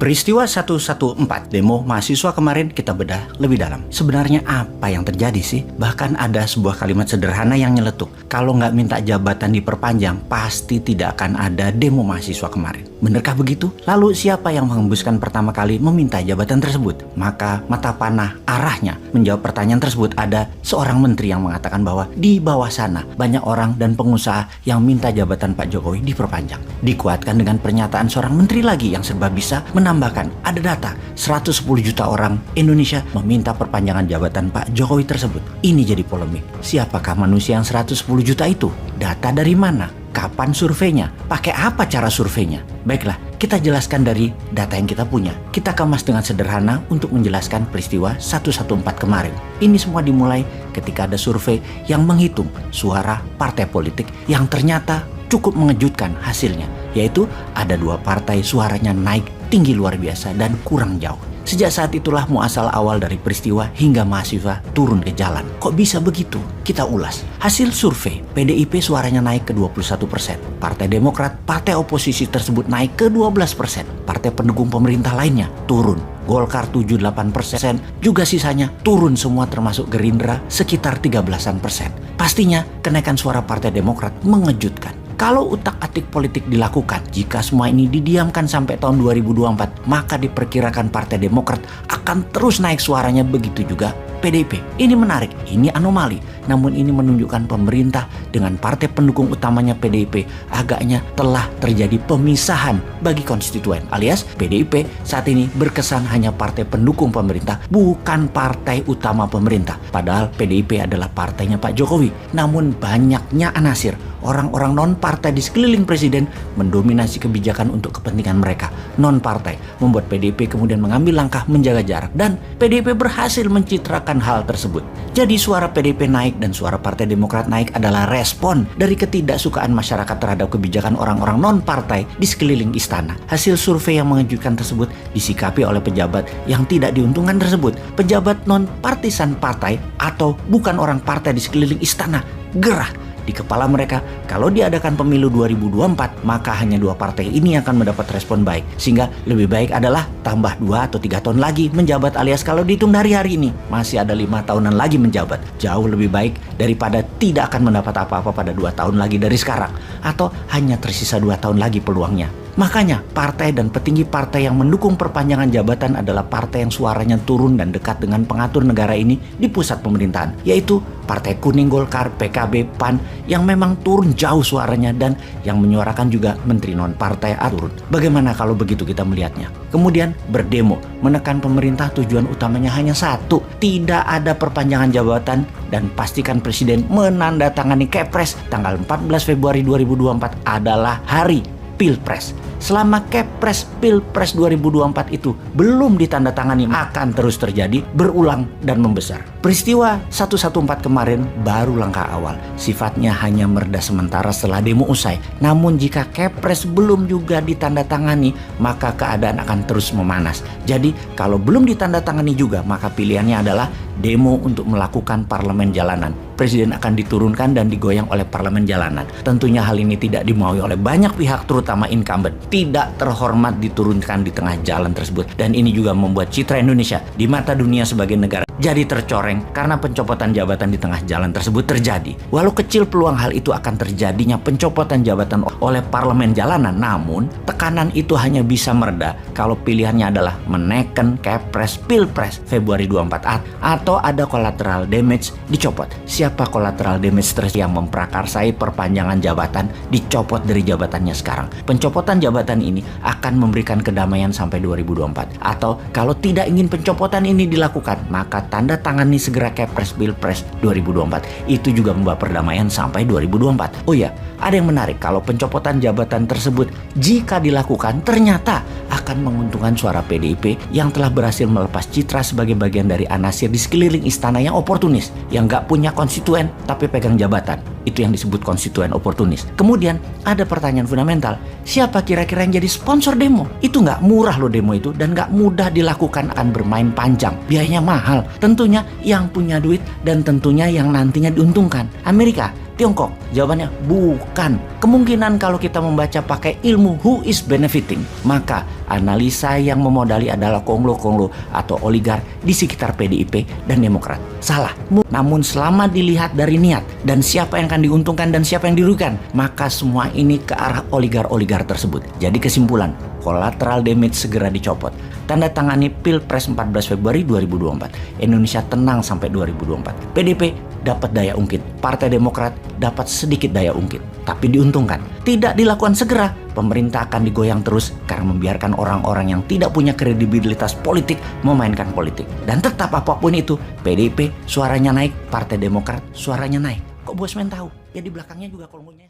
Peristiwa 114 demo mahasiswa kemarin kita bedah lebih dalam. Sebenarnya apa yang terjadi sih? Bahkan ada sebuah kalimat sederhana yang nyeletuk. Kalau nggak minta jabatan diperpanjang, pasti tidak akan ada demo mahasiswa kemarin. Benarkah begitu? Lalu siapa yang menghembuskan pertama kali meminta jabatan tersebut? Maka mata panah arahnya menjawab pertanyaan tersebut ada seorang menteri yang mengatakan bahwa di bawah sana banyak orang dan pengusaha yang minta jabatan Pak Jokowi diperpanjang. Dikuatkan dengan pernyataan seorang menteri lagi yang serba bisa menambahkan ada data 110 juta orang Indonesia meminta perpanjangan jabatan Pak Jokowi tersebut. Ini jadi polemik. Siapakah manusia yang 110 juta itu? Data dari mana? Kapan surveinya? Pakai apa cara surveinya? Baiklah, kita jelaskan dari data yang kita punya. Kita kemas dengan sederhana untuk menjelaskan peristiwa 114 kemarin. Ini semua dimulai ketika ada survei yang menghitung suara partai politik yang ternyata cukup mengejutkan hasilnya. Yaitu ada 2 partai suaranya naik tinggi luar biasa dan kurang jauh. Sejak saat itulah muasal awal dari peristiwa hingga mahasiswa turun ke jalan. Kok bisa begitu? Kita ulas. Hasil survei, PDIP suaranya naik ke 21%. Partai Demokrat, partai oposisi tersebut naik ke 12%. Partai pendukung pemerintah lainnya turun. Golkar 78%, juga sisanya turun semua termasuk Gerindra sekitar 13%. Pastinya kenaikan suara Partai Demokrat mengejutkan. Kalau utak-atik politik dilakukan, jika semua ini didiamkan sampai tahun 2024, maka diperkirakan Partai Demokrat akan terus naik suaranya, begitu juga PDIP. Ini menarik, ini anomali. Namun ini menunjukkan pemerintah dengan partai pendukung utamanya PDIP agaknya telah terjadi pemisahan bagi konstituen. Alias PDIP saat ini berkesan hanya partai pendukung pemerintah, bukan partai utama pemerintah. Padahal PDIP adalah partainya Pak Jokowi. Namun banyaknya anasir, orang-orang non-partai di sekeliling presiden mendominasi kebijakan untuk kepentingan mereka. Non-partai membuat PDIP kemudian mengambil langkah menjaga jarak. Dan PDIP berhasil mencitrakan hal tersebut. Jadi suara PDIP naik dan suara Partai Demokrat naik adalah respon dari ketidaksukaan masyarakat terhadap kebijakan orang-orang non-partai di sekeliling istana. Hasil survei yang mengejutkan tersebut disikapi oleh pejabat yang tidak diuntungkan tersebut. Pejabat non-partisan partai atau bukan orang partai di sekeliling istana gerah di kepala mereka, kalau diadakan pemilu 2024, maka hanya 2 partai ini akan mendapat respon baik. Sehingga lebih baik adalah tambah 2 atau 3 tahun lagi menjabat, alias kalau dihitung dari hari ini, masih ada 5 tahunan lagi menjabat. Jauh lebih baik daripada tidak akan mendapat apa-apa pada 2 tahun lagi dari sekarang. Atau hanya tersisa 2 tahun lagi peluangnya. Makanya partai dan petinggi partai yang mendukung perpanjangan jabatan adalah partai yang suaranya turun dan dekat dengan pengatur negara ini di pusat pemerintahan, yaitu Partai Kuning, Golkar, PKB, PAN yang memang turun jauh suaranya dan yang menyuarakan juga menteri non-partai turun. Bagaimana kalau begitu kita melihatnya? Kemudian berdemo, menekan pemerintah tujuan utamanya hanya satu, tidak ada perpanjangan jabatan dan pastikan presiden menandatangani Kepres tanggal 14 Februari 2024 adalah hari Pilpres. Selama Kepres Pilpres 2024 itu belum ditandatangani, akan terus terjadi, berulang dan membesar. Peristiwa 114 kemarin baru langkah awal. Sifatnya hanya mereda sementara setelah demo usai. Namun jika Kepres belum juga ditandatangani, maka keadaan akan terus memanas. Jadi kalau belum ditandatangani juga, maka pilihannya adalah demo untuk melakukan parlemen jalanan. Presiden akan diturunkan dan digoyang oleh parlemen jalanan. Tentunya hal ini tidak dimaui oleh banyak pihak, terutama incumbent. Tidak terhormat diturunkan di tengah jalan tersebut. Dan ini juga membuat citra Indonesia di mata dunia sebagai negara jadi tercoreng karena pencopotan jabatan di tengah jalan tersebut terjadi. Walau kecil peluang hal itu akan terjadinya pencopotan jabatan oleh parlemen jalanan, namun tekanan itu hanya bisa mereda kalau pilihannya adalah menekan Kepres Pilpres Februari 24 atau ada collateral damage dicopot. Siapa collateral damage yang memprakarsai perpanjangan jabatan dicopot dari jabatannya sekarang. Pencopotan jabatan ini akan memberikan kedamaian sampai 2024. Atau kalau tidak ingin pencopotan ini dilakukan, maka tanda tangani segera Kepres Pilpres 2024. Itu juga membawa perdamaian sampai 2024. Oh ya, ada yang menarik, kalau pencopotan jabatan tersebut jika dilakukan ternyata akan menguntungkan suara PDIP yang telah berhasil melepas citra sebagai bagian dari anasir di sekeliling istana yang oportunis, yang gak punya konstituen tapi pegang jabatan. Itu yang disebut konstituen oportunis. Kemudian ada pertanyaan fundamental, siapa kira-kira yang jadi sponsor demo? Itu nggak murah loh demo itu, dan nggak mudah dilakukan, akan bermain panjang, biayanya mahal. Tentunya yang punya duit dan tentunya yang nantinya diuntungkan. Amerika Tiongkok? Jawabannya bukan. Kemungkinan kalau kita membaca pakai ilmu who is benefiting, maka analisa yang memodali adalah konglo-konglo atau oligar di sekitar PDIP dan Demokrat. Salah. Namun selama dilihat dari niat dan siapa yang akan diuntungkan dan siapa yang dirugikan, maka semua ini ke arah oligar-oligar tersebut. Jadi kesimpulan, collateral damage segera dicopot. Tanda tangani Pilpres 14 Februari 2024. Indonesia tenang sampai 2024. PDIP dapat daya ungkit, Partai Demokrat dapat sedikit daya ungkit, tapi diuntungkan. Tidak dilakukan segera, pemerintah akan digoyang terus karena membiarkan orang-orang yang tidak punya kredibilitas politik memainkan politik. Dan tetap apapun itu, PDIP suaranya naik, Partai Demokrat suaranya naik. Kok Bosman tahu? Ya di belakangnya juga kolonnya.